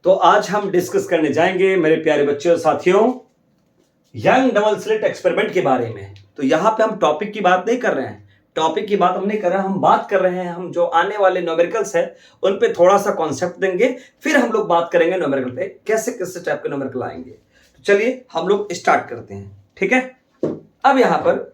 तो आज हम डिस्कस करने जाएंगे मेरे प्यारे बच्चों और साथियों यंग डबल स्लिट एक्सपेरिमेंट के बारे में। तो यहाँ पे हम टॉपिक की बात नहीं कर रहे हैं, टॉपिक की बात हम नहीं कर रहे हैं, हम बात कर रहे हैं हम जो आने वाले न्यूमेरिकल्स है उन पे थोड़ा सा कॉन्सेप्ट देंगे, फिर हम लोग बात करेंगे न्यूमेरिकल पे कैसे कैसे टाइप के न्यूमेरिकल आएंगे। तो चलिए हम लोग स्टार्ट करते हैं, ठीक है। अब यहाँ पर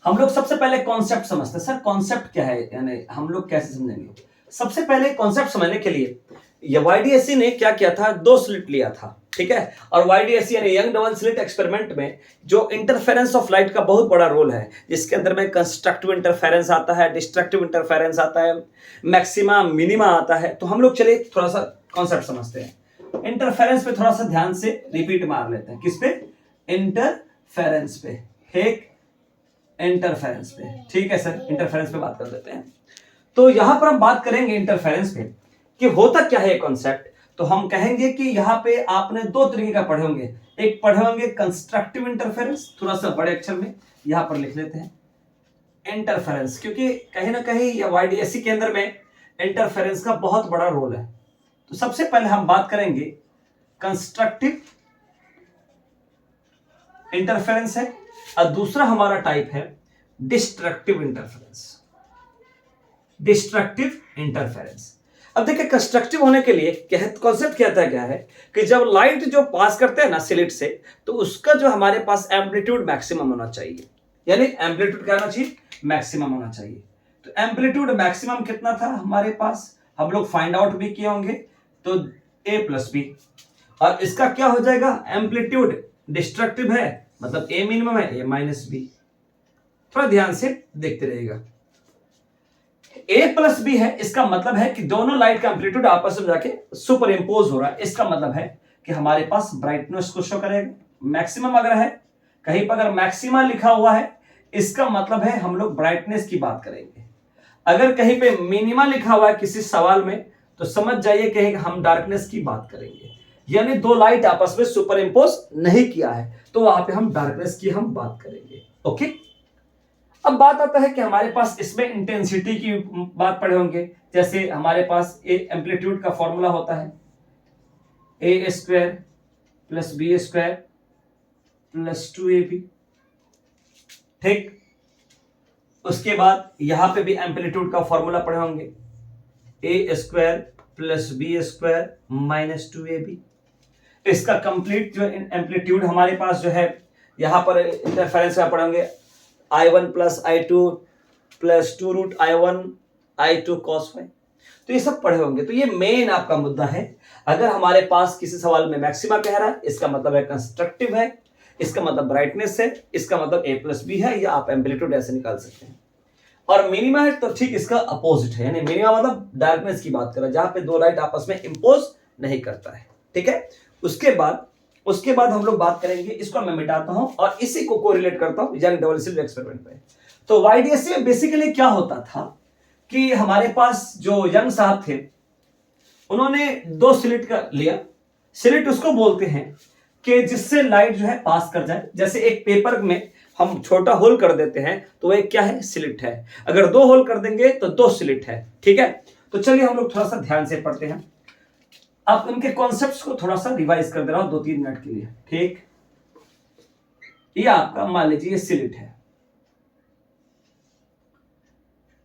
हम लोग सबसे पहले कॉन्सेप्ट समझते हैं। सर कॉन्सेप्ट क्या है, यानी हम लोग कैसे समझेंगे। सबसे पहले कॉन्सेप्ट समझने के लिए YDSC ने क्या किया था, 2 स्लिट लिया था, ठीक है। और YDSC यानी यंग डबल स्लिट एक्सपेरिमेंट में जो इंटरफेरेंस ऑफ लाइट का बहुत बड़ा रोल है, जिसके अंदर में कंस्ट्रक्टिव इंटरफेरेंस आता है, डिस्ट्रक्टिव इंटरफेरेंस आता है, मैक्सिमा मिनिमा आता है। तो हम लोग चलिए थोड़ा सा कॉन्सेप्ट समझते हैं। इंटरफेरेंस पे थोड़ा सा ध्यान से रिपीट मार लेते हैं। किस पे? इंटरफेरेंस पे, एक इंटरफेरेंस पे, ठीक है सर। इंटरफेरेंस पे बात कर लेते हैं। तो यहां पर हम बात करेंगे इंटरफेरेंस पे कि होता क्या है कॉन्सेप्ट। तो हम कहेंगे कि यहाँ पे आपने 2 तरीके का पढ़े होंगे। एक पढ़े होंगे कंस्ट्रक्टिव इंटरफेरेंस, थोड़ा सा बड़े अक्षर में यहां पर लिख लेते हैं इंटरफेरेंस, क्योंकि कहीं ना कहीं या YDSC के अंदर में इंटरफेरेंस का बहुत बड़ा रोल है। तो सबसे पहले हम बात करेंगे कंस्ट्रक्टिव इंटरफेरेंस है, और दूसरा हमारा टाइप है डिस्ट्रक्टिव इंटरफेरेंस। Destructive interference. अब देखिए कंस्ट्रक्टिव होने के लिए कॉन्सेप्ट कहता है क्या है कि जब लाइट जो पास करते हैं ना स्लिट से, तो उसका जो हमारे पास एम्पलीट्यूड मैक्सिमम होना चाहिए। यानी एम्पलीट्यूड क्या होना चाहिए? मैक्सिमम होना चाहिए। तो एम्पलीट्यूड मैक्सिमम कितना था हमारे पास, हम लोग फाइंड आउट भी किए होंगे। तो a प्लस बी, और इसका क्या हो जाएगा, एम्पलीट्यूड डिस्ट्रक्टिव है मतलब a मिनिमम है, a माइनस बी। थोड़ा ध्यान से देखते रहिएगा। A प्लस बी है, इसका मतलब है कि दोनों लाइट का एम्पलीट्यूड आपस में जाके सुपर इंपोज हो रहा है। इसका मतलब है कि हमारे पास ब्राइटनेस को शो करेगा। मैक्सिमम अगर है, कहीं पर अगर मैक्सिमा लिखा हुआ है, इसका मतलब है हम लोग ब्राइटनेस की बात करेंगे। अगर कहीं पे मिनिमा लिखा हुआ है किसी सवाल में, तो समझ जाइए कहीं हम डार्कनेस की बात करेंगे। यानी 2 लाइट आपस में सुपर इंपोज नहीं किया है, तो वहां पे हम डार्कनेस की हम बात करेंगे। ओके। अब बात आता है कि हमारे पास इसमें इंटेंसिटी की बात पढ़े होंगे। जैसे हमारे पास एक एम्पलीट्यूड का फॉर्मूला होता है a square plus B square plus 2ab, ठीक। उसके बाद यहां पे भी एम्पलीट्यूड का फॉर्मूला पढ़े होंगे a square plus B square minus 2ab। इसका कंप्लीट जो एम्पलीट्यूड हमारे पास जो है, यहां पर इंटरफेरेंस में पढ़ेंगे I1 plus I2 plus 2 root I1 I2 cos phi. तो ये सब पढ़े होंगे। तो ये मेन आपका मुद्दा है। अगर हमारे पास किसी सवाल में मैक्सिमा कह रहा है, इसका मतलब है कंस्ट्रक्टिव है, इसका मतलब ब्राइटनेस है, इसका मतलब a प्लस बी है, या आप एम्पलीट्यूड ऐसे निकाल सकते हैं। और मिनिमा है तो ठीक इसका अपोजिट है, यानी मिनिमा मतलब डार्कनेस की बात कर रहा है, जहां पे 2 लाइट आपस में इंपोज नहीं करता है, ठीक है। उसके बाद हम लोग बात करेंगे, इसको मैं मिटाता हूं और इसी को कोरिलेट करता हूं यंग डबल स्लिट एक्सपेरिमेंट पे। तो YDSC में बेसिकली क्या होता था कि हमारे पास जो यंग साहब थे, उन्होंने 2 स्लिट का लिया। स्लिट उसको बोलते हैं कि जिससे लाइट जो है पास कर जाए। जैसे एक पेपर में हम छोटा होल कर देते हैं तो एक क्या है, स्लिट है। अगर 2 होल कर देंगे तो 2 स्लिट है, ठीक है। तो चलिए हम लोग थोड़ा सा ध्यान से पढ़ते हैं। अब उनके कॉन्सेप्ट्स को थोड़ा सा रिवाइज कर दे रहा हूं 2-3 मिनट के लिए, ठीक। ये आपका मान लीजिए ये स्लिट है,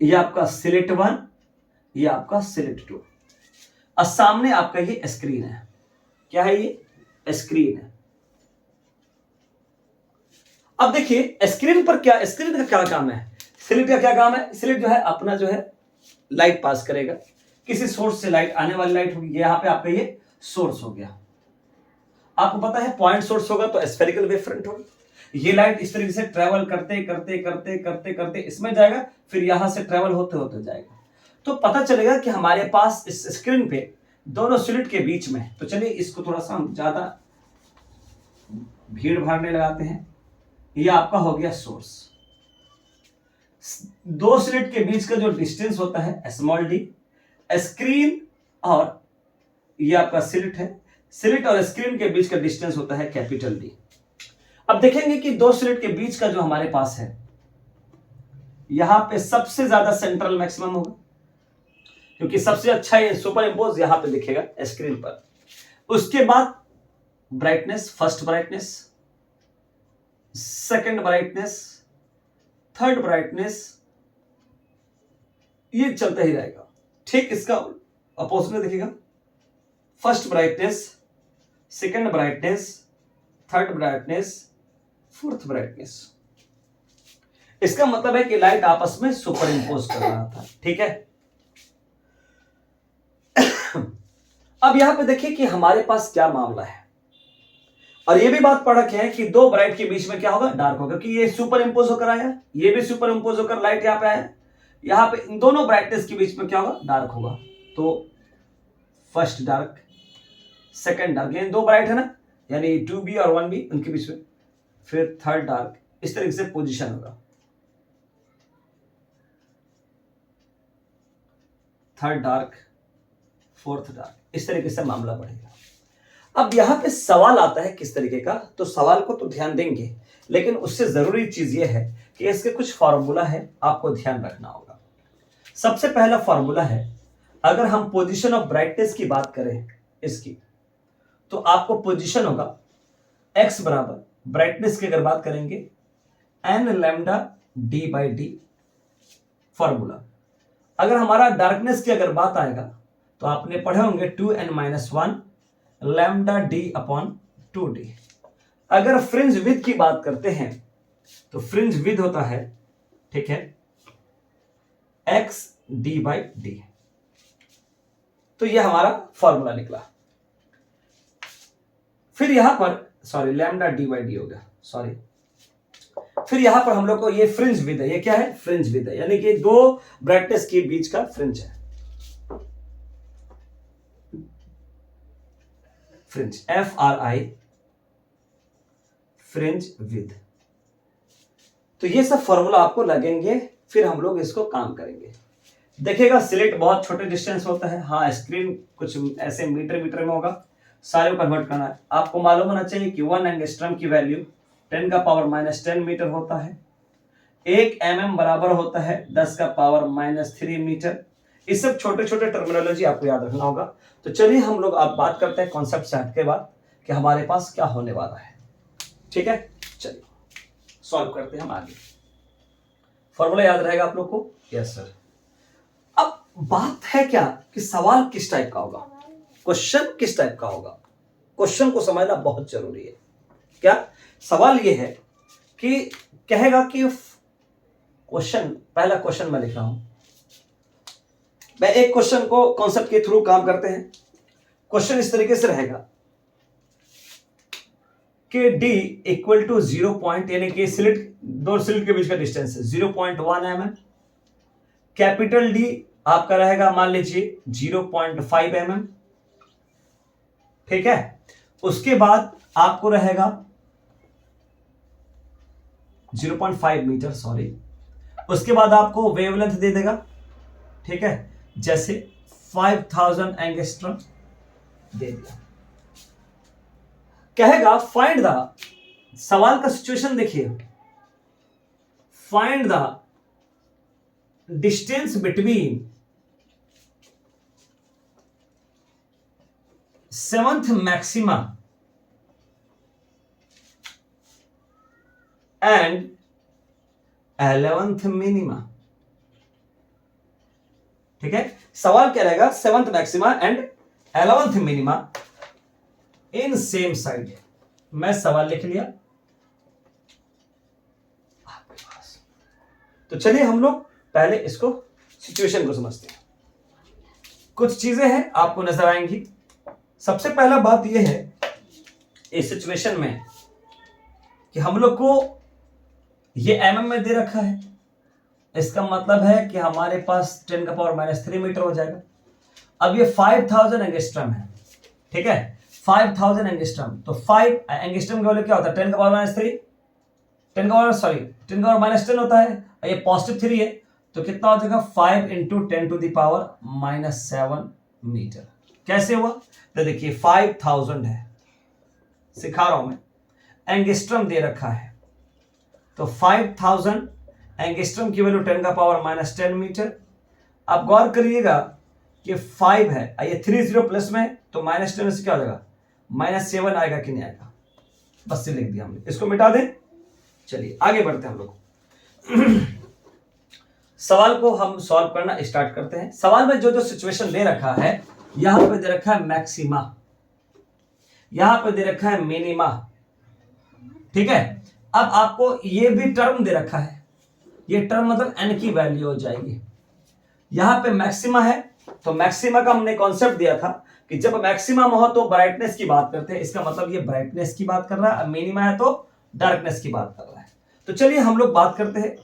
ये आपका स्लिट 1, ये आपका स्लिट 2, और सामने आपका ये स्क्रीन है। क्या है ये? स्क्रीन है। अब देखिए स्क्रीन पर क्या, स्क्रीन का क्या काम है, स्लिट का क्या काम है। स्लिट जो है अपना जो है लाइट पास करेगा, किसी सोर्स से लाइट आने वाली लाइट होगी। यहां पे आपका ये सोर्स हो गया। आपको पता है पॉइंट सोर्स होगा तो स्फेरिकल वेव फ्रंट होगी। ये लाइट इस तरीके से ट्रेवल करते करते करते करते करते इसमें जाएगा, फिर यहां से ट्रेवल होते होते जाएगा। तो पता चलेगा कि हमारे पास इस स्क्रीन पे दोनों स्लिट के बीच में, तो चलिए इसको थोड़ा सा हम ज्यादा भीड़ भाड़ने लगाते हैं। ये आपका हो गया सोर्स। 2 स्लिट के बीच का जो डिस्टेंस होता है स्मॉल डी, स्क्रीन और ये आपका स्लिट है, स्लिट और स्क्रीन के बीच का डिस्टेंस होता है कैपिटल डी। अब देखेंगे कि 2 स्लिट के बीच का जो हमारे पास है, यहां पे सबसे ज्यादा सेंट्रल मैक्सिमम होगा, क्योंकि सबसे अच्छा ये सुपर इम्पोज यहां पे दिखेगा स्क्रीन पर। उसके बाद brightness, first brightness, second brightness, third brightness, ये चलता ही रहेगा। ठीक इसका अपोजिट में दिखेगा, first brightness, second brightness, third brightness, fourth brightness. इसका मतलब है कि लाइट आपस में सुपर इम्पोज कर रहा था। ठीक है, अब यहां पे देखिए कि हमारे पास क्या मामला है, और ये भी बात पढ़ रखे हैं कि दो ब्राइट के बीच में क्या होगा, डार्क होगा, क्योंकि ये सुपर इम्पोज होकर आया, ये भी सुपर इम्पोज होकर लाइट यहां पे आया, यहां पे इन दोनों ब्राइटनेस के बीच में क्या होगा, डार्क होगा। तो फर्स्ट डार्क, सेकंड डार्क, यानी दो ब्राइट है ना, यानी 2B और 1B उनके बीच में, फिर थर्ड डार्क, इस तरीके से पोजीशन होगा, थर्ड डार्क, फोर्थ डार्क, इस तरीके से मामला बढ़ेगा। अब यहां पे सवाल आता है किस तरीके का, तो सवाल को तो ध्यान देंगे, लेकिन उससे जरूरी चीज यह है कि इसके कुछ फॉर्मूला है, आपको ध्यान रखना होगा। सबसे पहला फॉर्मूला है, अगर हम पोजीशन ऑफ ब्राइटनेस की बात करें इसकी, तो आपको पोजीशन होगा x बराबर ब्राइटनेस की अगर बात करेंगे n लैम्डा d/d फॉर्मूला। अगर हमारा डार्कनेस की अगर बात आएगा तो आपने पढ़े होंगे 2n-1 लैम्डा d/2d। अगर फ्रिंज विड्थ की बात करते हैं तो फ्रिंज विड्थ होता है, ठीक है, x d/d। तो यह हमारा फॉर्मूला निकला। फिर यहां पर लैम्डा d/d हो गया, सॉरी। फिर यहां पर हम लोग को ये फ्रिंज विड्थ है, ये क्या है, फ्रिंज विड्थ है, यानी कि दो ब्राइटनेस के बीच का फ्रिंज है, फ्रिंज, FRI, फ्रिंज विड्थ। तो ये सब फॉर्मूला आपको लगेंगे, फिर हम लोग इसको काम करेंगे। देखिएगा स्लिट बहुत छोटे डिस्टेंस होता है, हाँ स्क्रीन कुछ ऐसे मीटर में होगा, सारे को कन्वर्ट करना है। आपको मालूम होना चाहिए कि 1 एंगस्ट्रम की वैल्यू 10⁻⁻10 मीटर होता है, 1 mm बराबर होता है 10⁻³ मीटर। इस सब छोटे छोटे टर्मिनोलॉजी आपको याद रखना होगा। तो चलिए हम लोग अब बात करते हैं कॉन्सेप्ट से हटके बाद कि हमारे पास क्या होने वाला है। ठीक है, चलिए सॉल्व करते हैं हम आगे। फॉर्मूला याद रहेगा आप लोग को? Yes sir. अब बात है क्या कि सवाल किस टाइप का होगा, क्वेश्चन किस टाइप का होगा, क्वेश्चन को समझना बहुत जरूरी है। क्या सवाल ये है कि कहेगा कि क्वेश्चन, पहला क्वेश्चन मैं लिख रहा हूं, मैं एक क्वेश्चन को कॉन्सेप्ट के थ्रू काम करते हैं। क्वेश्चन इस तरीके से रहेगा कि d इक्वल टू 0 पॉइंट, यानी कि स्लिट, दो स्लिट के बीच का डिस्टेंस है 0.1 mm, कैपिटल D आपका रहेगा मान लीजिए 0.5 mm, ठीक है। उसके बाद आपको रहेगा 0.5 मीटर, सॉरी। उसके बाद आपको वेवलेंथ दे देगा, ठीक है, जैसे 5000 एंगस्ट्रम दे दिया। कहेगा फाइंड द, सवाल का सिचुएशन देखिए, find the distance between 7th maxima and 11th minima. ठीक है, सवाल क्या रहेगा, 7th maxima and 11th minima in same side. मैं सवाल लिख लिया आपके पास। तो चलिए हम लोग पहले इसको सिचुएशन को समझते हैं। कुछ चीजें हैं आपको नजर आएंगी। सबसे पहला बात यह है इस सिचुएशन में कि हम लोग को ये mm में दे रखा है, इसका मतलब है कि हमारे पास 10⁻³ मीटर हो जाएगा। अब ये 5000 एंगस्ट्रम है, ठीक है, 5000 एंगस्ट्रम। तो 5 एंगस्ट्रम का वैल्यू क्या होता है, 10⁻³ 10⁻10 होता है, ये पॉजिटिव 3 है, तो कितना हो जाएगा 5 × 10⁻⁻7 मीटर। कैसे हुआ, तो देखिए 5000 है, सिखा रहा हूं मैं, एंगस्ट्रम दे रखा है, तो 5000 एंगस्ट्रम की वैल्यू 10⁻10 मीटर। अब गौर करिएगा कि 5 है, ये 3 0 प्लस में है, तो -10 से क्या हो जाएगा, -7 आएगा कि नहीं आएगा, बस ये लिख दिया हमने, इसको मिटा दें। चलिए आगे बढ़ते हैं हम लोग। सवाल को हम सॉल्व करना स्टार्ट करते हैं। सवाल में जो जो सिचुएशन दे रखा है, यहां पे दे रखा है मैक्सिमा, यहां पे दे रखा है मिनिमा, ठीक है। अब आपको ये भी टर्म दे रखा है, ये टर्म मतलब n की वैल्यू हो जाएगी। यहां पे मैक्सिमा है, तो मैक्सिमा का हमने कॉन्सेप्ट दिया था कि जब मैक्सिमम हो तो ब्राइटनेस की बात करते हैं, इसका मतलब ये ब्राइटनेस की बात कर रहा है, मिनिमा है तो डार्कनेस की बात कर रहा है। तो चलिए हम लोग बात करते हैं,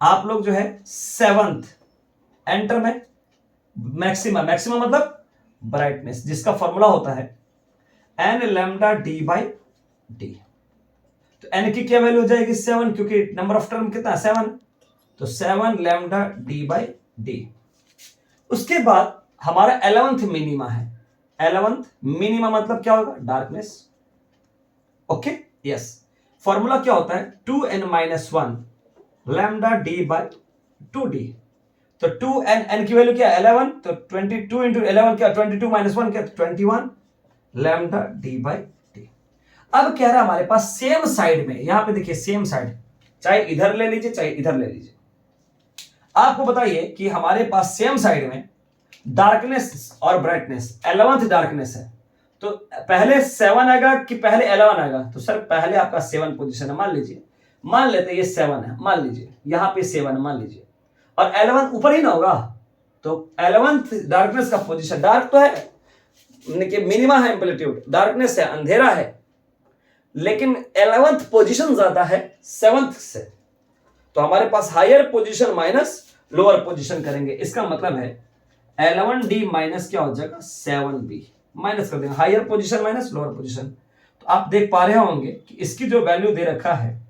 आप लोग जो है 7th एंटर में मैक्सिमा, मैक्सिमा मतलब ब्राइटनेस, जिसका फॉर्मूला होता है n lambda d by D. तो n की क्या वैल्यू हो जाएगी 7, क्योंकि नंबर ऑफ टर्म कितना 7, तो 7 लैम्डा d बाई डी। उसके बाद हमारा 11th मिनिमा है, 11th मिनिमा मतलब क्या होगा, डार्कनेस। ओके यस, फॉर्मूला क्या होता है 2n-1 lambda d by 2d। तो 2n की वैल्यू क्या है 11, तो 22 इंटू 11 क्या, 22 - 1 क्या, 21 लैम्डा d बाई डी। अब कह रहा है हमारे पास सेम साइड में, यहां पे देखिए सेम साइड, चाहे इधर ले लीजिए चाहे इधर ले लीजिए, आपको बताइए कि हमारे पास सेम साइड में डार्कनेस और ब्राइटनेस, 11th डार्कनेस है, तो पहले 7 आएगा कि पहले 11 आएगा, तो सर पहले आपका 7 पोजीशन है, मान लीजिए, मान लेते ये 7 है, मान लीजिए यहां पे 7 मान लीजिए, और 11 ऊपर ही ना होगा, तो 11th डार्कनेस का पोजीशन, डार्क तो है कि मिनिमा है, एम्पलीट्यूड डार्कनेस है, अंधेरा है, लेकिन 11th पोजीशन ज्यादा है 7th से, तो हमारे पास higher position minus lower position करेंगे, इसका मतलब है 11d माइनस क्या हो जाएगा 7b, माइनस कर देंगे, higher position minus lower position. तो आप देख पा रहे होंगे कि इसकी जो वैल्यू दे रखा है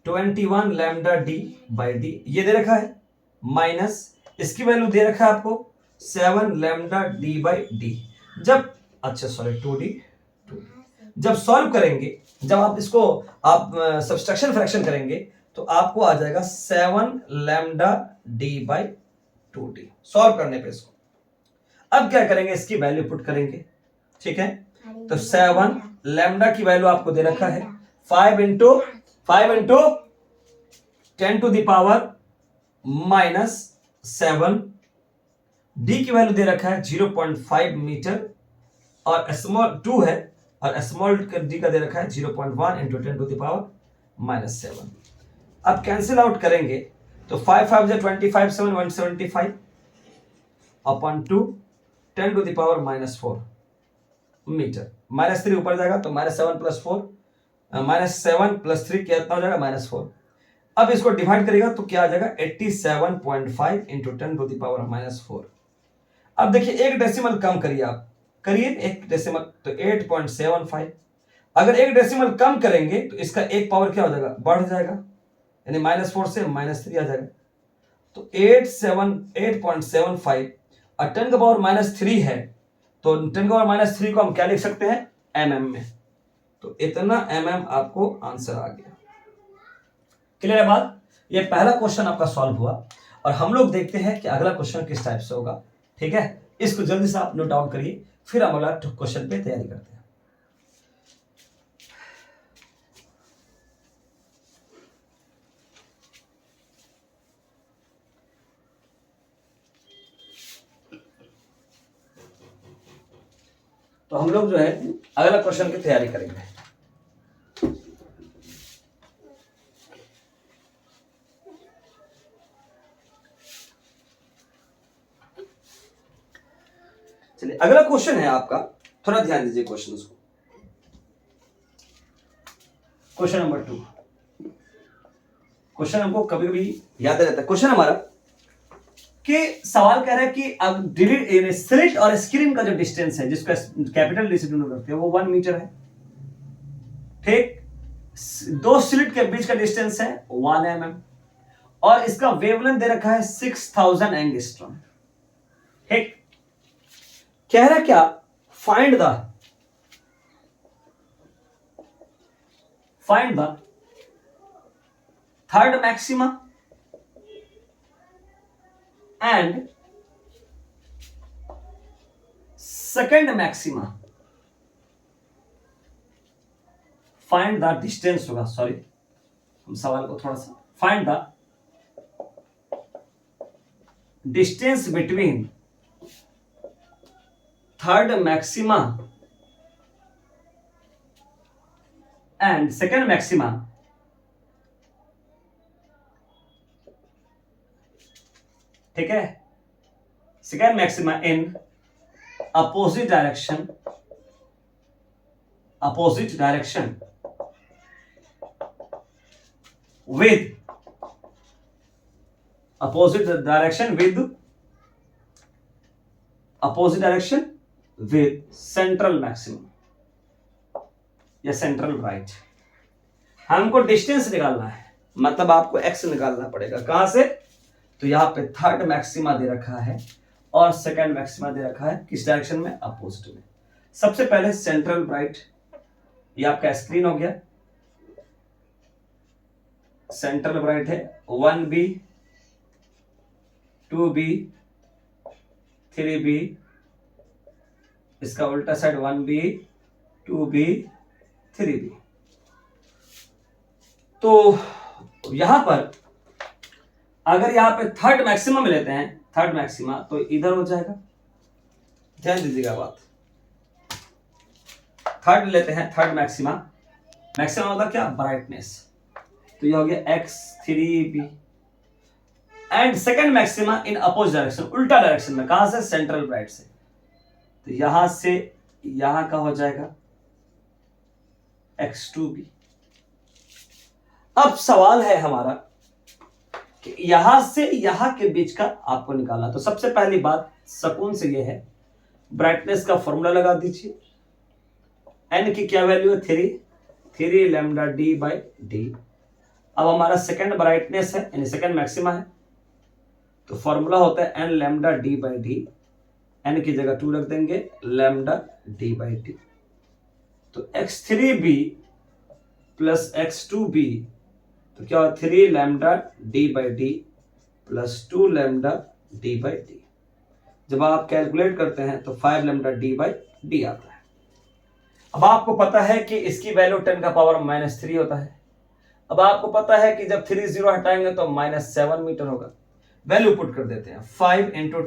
21 लैम्डा डी बाई डी, ये दे रखा है, माइनस इसकी वैल्यू दे रखा है आपको 7 लैम्डा डी बाई डी। जब अच्छा सॉरी 2d, जब सॉल्व करेंगे, जब आप इसको आप सब्सट्रैक्शन फ्रैक्शन करेंगे, तो आपको आ जाएगा 7 lambda D by 2d, solve करने पे इसको। अब क्या करेंगे, इसकी वैल्यू पुट करेंगे, ठीक है। तो 7 लैम्डा की वैल्यू आपको दे रखा है 5 into 10 to the power minus 7, D की वैल्यू दे रखा है 0.5 मीटर, और स्मॉल 2 है, और स्मॉल डी का दे रखा है 0.1 into 10 to the power minus 7। अब कैंसिल आउट करेंगे, तो 5 5 जा 25, 7 175 upon 2 10 to the power minus 4 metre, minus 3 ऊपर जाएगा, तो -7 + 4 -7 + 3 कितना हो जाएगा -4। अब इसको डिवाइड करेगा तो क्या आ जाएगा 87.5 इंटू 10 टू द पावर -4। अब देखिए एक डेसिमल कम करिए, आप करिए एक डेसिमल, तो 8.75। अगर एक डेसिमल कम करेंगे तो इसका एक पावर क्या हो जाएगा, बढ़ जाएगा, यानी -4 से -3 आ जाएगा, तो 8.75 और 10 का पावर -3 है, तो 10 का पावर -3 को हम क्या लिख सकते हैं mm में, तो इतना mm आपको आंसर आ गया। क्लियर है बात, ये पहला क्वेश्चन आपका सॉल्व हुआ, और हम लोग देखते हैं कि अगला क्वेश्चन किस टाइप से होगा, ठीक है। इसको जल्दी से आप नोट डाउन करिए, फिर हम अगला क्वेश्चन पे तैयारी करते हैं। तो हम लोग जो है अगला क्वेश्चन की तैयारी करेंगे। चलिए अगला क्वेश्चन है आपका, थोड़ा ध्यान दीजिए क्वेश्चन को। क्वेश्चन नंबर 2, क्वेश्चन हमको कभी कभी याद रहता है। क्वेश्चन हमारा कि सवाल कह रहा है कि अब स्लिट और स्क्रीन का जो डिस्टेंस है, जिसका कैपिटल डी से डिनोट करते हैं, वो 1 मीटर है, ठीक। दो स्लिट के बीच का डिस्टेंस है 1 mm, और इसका वेवलेंथ दे रखा है 6000 एंगस्ट्रॉम, ठीक। कह रहा क्या, find the third maxima and second maxima, find the distance होगा, सॉरी हम सवाल को थोड़ा सा, find the distance between third maxima and second maxima ठीक है, second maxima in opposite direction with opposite direction with central maximum या central bright. हमको डिस्टेंस निकालना है, मतलब आपको एक्स निकालना पड़ेगा। कहां से? तो यहां पे थर्ड मैक्सिमा दे रखा है और सेकंड मैक्सिमा दे रखा है, किस डायरेक्शन में? अपोजिट में। सबसे पहले सेंट्रल ब्राइट, ये आपका स्क्रीन हो गया, सेंट्रल ब्राइट है 1b 2b 3b, इसका उल्टा साइड 1b 2b 3b। तो यहां पर अगर यहां पे थर्ड मैक्सिमम लेते हैं, थर्ड मैक्सिमा, तो इधर हो जाएगा, ध्यान दीजिएगा बात, थर्ड लेते हैं, थर्ड मैक्सिमा, मैक्सिमम मतलब क्या? ब्राइटनेस, तो ये हो गया x3b and second maxima in opposite direction, उल्टा डायरेक्शन में। कहां से? सेंट्रल ब्राइट से, तो यहां से यहां का हो जाएगा x2b। अब सवाल है हमारा कि यहां से यहां के बीच का आपको निकालना। तो सबसे पहली बात सकून से ये है, ब्राइटनेस का फॉर्मूला लगा दीजिए, n की क्या वैल्यू है? 3 लैम्डा d बाई डी। अब हमारा सेकंड ब्राइटनेस है, यानी सेकंड मैक्सिमा है, तो फॉर्मूला होता है n lambda d by D, n की जगह 2 रख देंगे, लैम्डा d बाई डी। तो x3b प्लस x2b, तो क्या हुआ? 3 lambda d by D plus 2 lambda d by D. जब आप कैलकुलेट करते हैं तो 5 लैम्डा d बाई डी आता है। अब आपको पता है कि इसकी वैल्यू 10 का पावर -3 होता है। अब आपको पता है कि जब 3 0 हटाएंगे तो -7 मीटर होगा। वैल्यू पुट कर देते हैं, 5 इंटू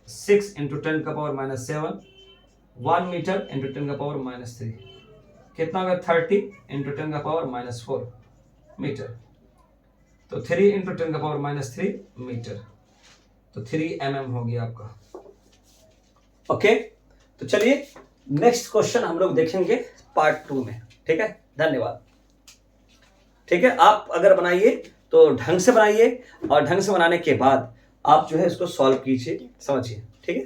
6 इंटू 10 का पावर -7, 1 मीटर इंटू 10 का पावर -3, कितना होगा? 30 इंटू 10 का पावर -4 मीटर। तो 3 इंटू 10 का पावर -3 मीटर, तो 3 mm हो गया आपका। ओके, तो चलिए नेक्स्ट क्वेश्चन हम लोग देखेंगे पार्ट 2 में। ठीक है, धन्यवाद। ठीक है, आप अगर बनाइए तो ढंग से बनाइए, और ढंग से बनाने के बाद आप जो है इसको सॉल्व कीजिए, समझिए। ठीक है।